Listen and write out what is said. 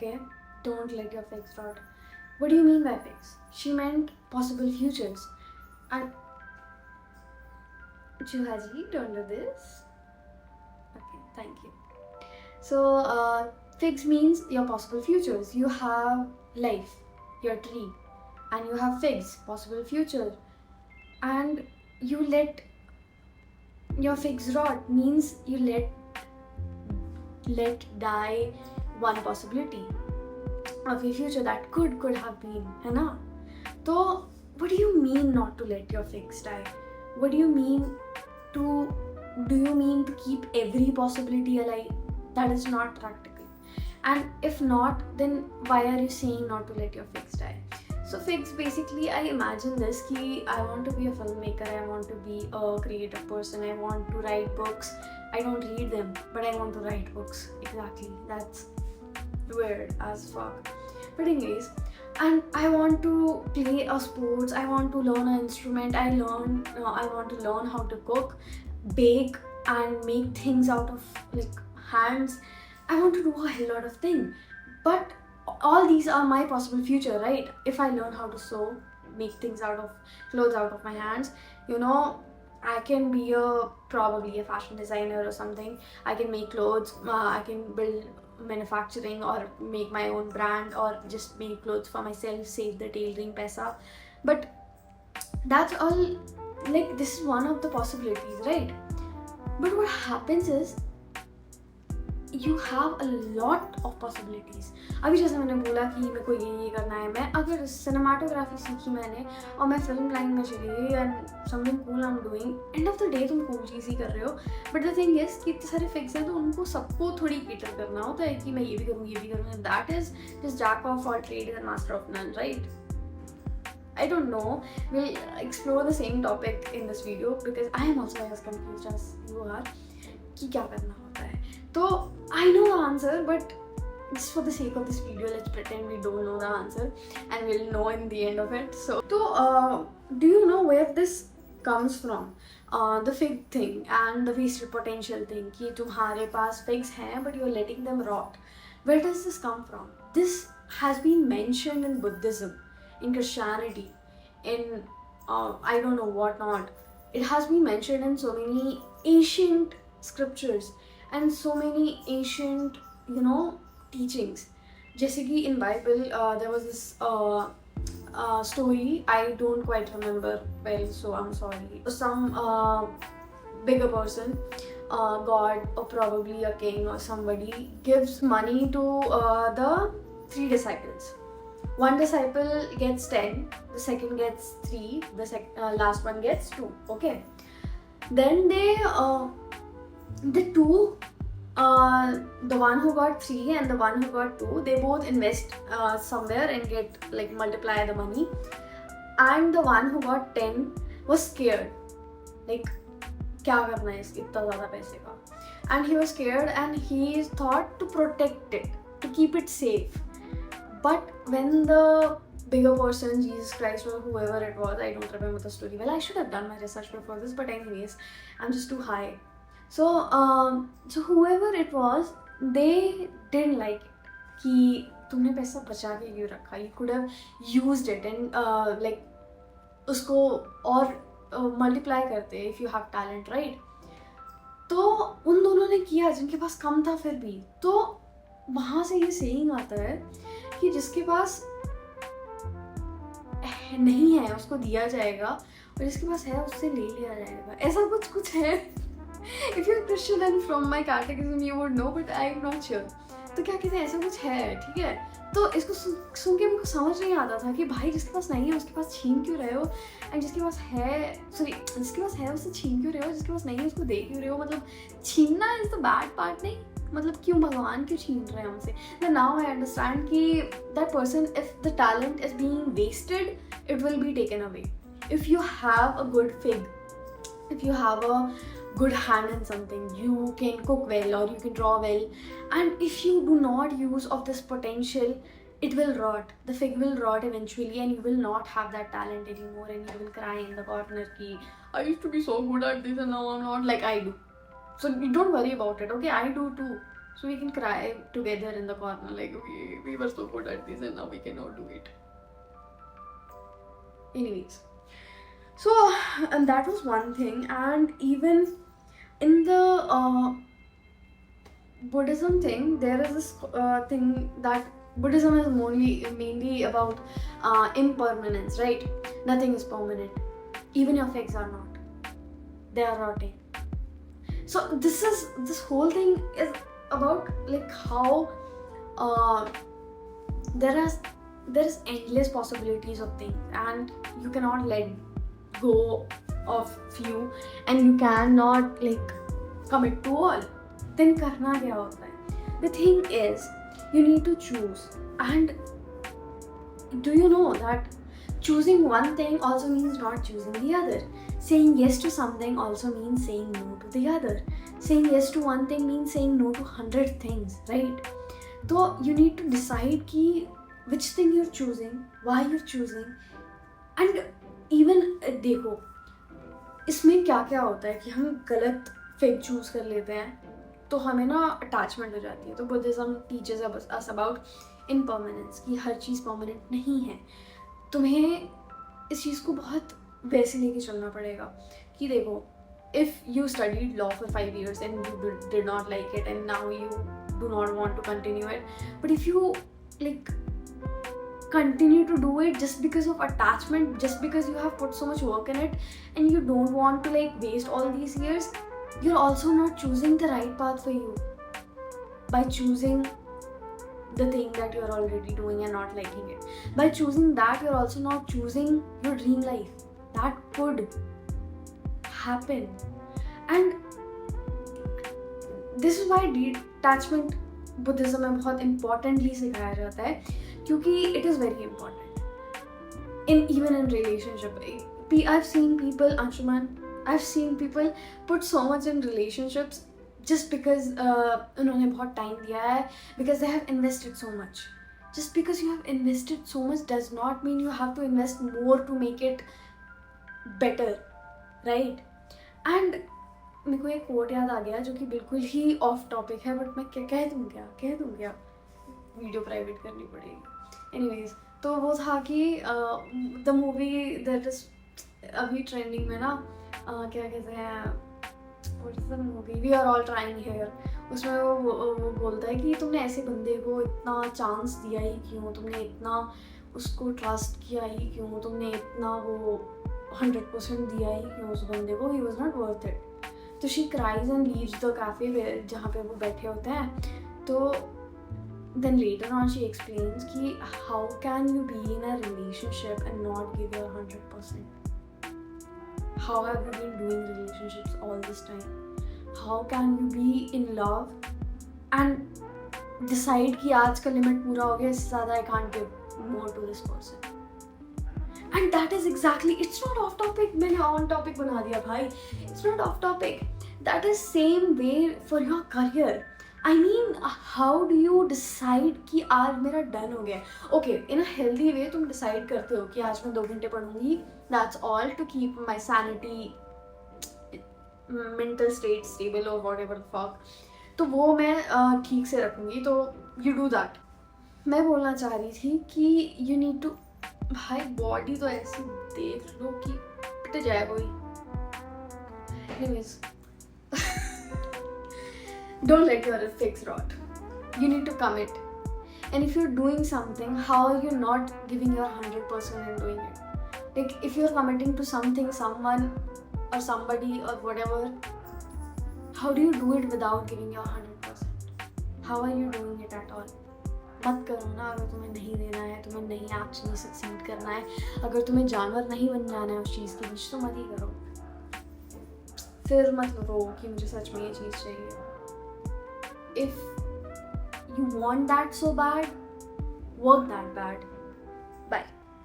okay, don't let your figs rot. What do you mean by figs? She meant possible futures. And Juhaji, don't do this. Okay, thank you. So, figs means your possible futures. You have life, your tree, and you have figs, possible future. And you let your figs rot means you let die one possibility of your future that could have been, है ना? So, what do you mean not to let your figs die? What do you mean to? Do you mean to keep every possibility alive? That is not practical. And if not, then why are you saying not to let your figs die? So figs, basically, I imagine this ki I want to be a filmmaker, I want to be a creative person, I want to write books. I don't read them, but I want to write books. Exactly. That's weird as fuck. But anyways, and I want to play a sports, I want to learn an instrument, I want to learn how to cook, bake, and make things out of like hands. I want to do a hell lot of things. But all these are my possible future, right? If I learn how to sew, make things out of clothes out of my hands, I can be probably a fashion designer or something. I can make clothes, I can build manufacturing or make my own brand or just make clothes for myself, save the tailoring paisa. But that's all, like, this is one of the possibilities, right? But what happens is you have a lot of possibilities. अभी जैसे मैंने बोला कि मेरे को ये करना है, मैं अगर सिनेमाटोग्राफी सीखी मैंने और मैं फिल्म लाइन में चली गई and something cool I am doing, end of the day तुम कूल चीज़ ही कर रहे हो. बट द थिंग इज कि इतने सारे फिक्स हैं तो उनको सबको थोड़ी केटर करना होता है कि मैं ये भी करूँ. That is just jack of all trade and master of none, right? I don't know. We'll explore the same topic in this video because I am also as confused as you are कि क्या करना होता है. So I know the answer, but just for the sake of this video, let's pretend we don't know the answer and we'll know in the end of it. So do you know where this comes from? The fig thing and the wasted potential thing कि तुम्हारे पास figs हैं but you're letting them rot. Where does this come from? This has been mentioned in Buddhism, in Christianity, in I don't know what not. It has been mentioned in so many ancient scriptures and so many ancient, teachings. जैसे कि in Bible there was this story, I don't quite remember well, so I'm sorry. Some bigger person, God or probably a king or somebody, gives money to the 3 disciples. One disciple gets 10, the second gets 3, the last one gets 2. Okay. Then the two, the one who got 3 and the one who got 2, they both invest somewhere and get like multiply the money. And the one who got 10 was scared, like क्या करना है इसके इतना ज़्यादा पैसे का. And he was scared and he thought to protect it, to keep it safe. But when the bigger person, Jesus Christ or whoever it was, I don't remember the story well, I should have done my research before this, but anyways, I'm just too high. So whoever it was, they didn't like it कि तुमने पैसा बचा के क्यों रखा. You could have used it and like उसको और multiply करते if you have talent, right? तो उन दोनों ने किया जिनके पास कम था फिर भी. तो वहाँ से ये saying आता है कि जिसके पास नहीं है उसको दिया जाएगा और जिसके पास है उससे ले लिया जाएगा. ऐसा कुछ है. If you're Christian and from my catechism you would know, but I'm not sure. तो क्या कहते हैं, ऐसा कुछ है, ठीक है. तो इसको सुन के मुझे समझ नहीं आता था कि भाई जिसके पास नहीं है उसके पास छीन क्यों रहे हो, एंड जिसके पास है जिसके पास है उससे छीन क्यों रहे हो, जिसके पास नहीं है उसको दे क्यों रहे हो. मतलब छीनना इज द बैड पार्ट. नहीं, मतलब क्यों भगवान क्यों छीन रहे हैं हमसे. Then now I understand कि that person, if the talent is being wasted, it will be taken away. If you have a good fig, if you have a good hand in something, you can cook well or you can draw well, and if you do not use of this potential, it will rot. The fig will rot eventually and you will not have that talent anymore and you will cry in the corner ki I used to be so good at this and now I'm not, like I do. So you don't worry about it, okay? I do too. so we can cry together in the corner like we were so good at this and now we cannot do it. Anyways, so and that was one thing. And even in the Buddhism thing, there is this thing that Buddhism is mainly about impermanence, right? Nothing is permanent. Even your figs are not. They are rotting. So this whole thing is about like how there is endless possibilities of things, and you cannot let go of few, and you cannot like commit to all. Then karna kya hota hai? The thing is, you need to choose. And do you know that choosing one thing also means not choosing the other? Saying yes to something also means saying no to the other. Saying yes to one thing means saying no to 100 things, right? So you need to decide ki which thing you're choosing, why you're choosing, and even देखो इसमें क्या क्या होता है कि हम गलत fake choose कर लेते हैं तो हमें ना अटैचमेंट हो जाती है. तो बुद्धिज्म टीचेस अस अबाउट इम्पर्मानेंस, कि हर चीज़ परमानेंट नहीं है. तुम्हें इस चीज़ को बहुत वैसे लेके चलना पड़ेगा कि देखो, if you studied law for 5 years and you did not like it and now you do not want to continue it, but if you like continue to do it just because of attachment, just because you have put so much work in it and you don't want to like waste all these years, you're also not choosing the right path for you by choosing the thing that you're already doing and not liking it. By choosing that, you're also not choosing your dream life that could happen. And this is why detachment Buddhism में बहुत importantly सिखाया जाता है, क्योंकि it is very important even in relationship. I've seen people, Anshuman, I've seen people put so much in relationships just because उन्होंने बहुत time दिया है, because they have invested so much. Just because you have invested so much does not mean you have to invest more to make it better, right? And मेरे को एक coat याद आ गया जो कि बिल्कुल ही ऑफ टॉपिक है, बट मैं क्या कह दूँ क्या वीडियो प्राइवेट करनी पड़ेगी. एनीवेज, तो वो था कि द मूवी दैट इज अभी ट्रेंडिंग में ना, क्या कहते हैं, what is the movie, we are all trying here. उसमें वो बोलता है कि तुमने ऐसे बंदे को इतना चांस दिया ही क्यों, तुमने इतना उसको ट्रस्ट किया ही क्यों, तुमने इतना वो 100% दिया ही क्यों उस बंदे को, he was not worth it. तो she cries and leaves the cafe जहाँ पे वो बैठे होते हैं. तो then later on she explains कि how can you be in a relationship and not give your 100%. How have you been doing relationships all this time? How can you be in love and decide कि आज का limit पूरा हो गया, इससे ज़्यादा I can't give more to this person. And that is exactly, it's not off topic, मैंने on topic बना दिया भाई. It's not off topic. That is same way for your career. I mean, how do you decide कि आज मेरा done हो गया? Okay, in a healthy way तुम decide करते हो कि आज मैं 2 घंटे पढ़ूंगी. That's all to keep my sanity, mental state stable or whatever the fuck. तो वो मैं ठीक से रखूंगी. तो you do that. मैं बोलना चाह रही थी कि you need to, भाई बॉडी तो ऐसी देख लो कि पिट जाए कोई. Anyways, don't let your fix rot. You need to commit. And if you're doing something, how are you not giving your 100% in doing it? Like if you're committing to something, someone or somebody or whatever, how do you do it without giving your 100%? How are you doing it at all? मत करो ना. अगर तुम्हें नहीं देना है, तुम्हें नहीं एक्चुअली सक्सीड करना है, अगर तुम्हें जानवर नहीं बन जाना है उस चीज़ के बीच, तो मत ही करो. फिर मत रो कि मुझे सच में ये चीज़ चाहिए. If you want that so bad, work that bad.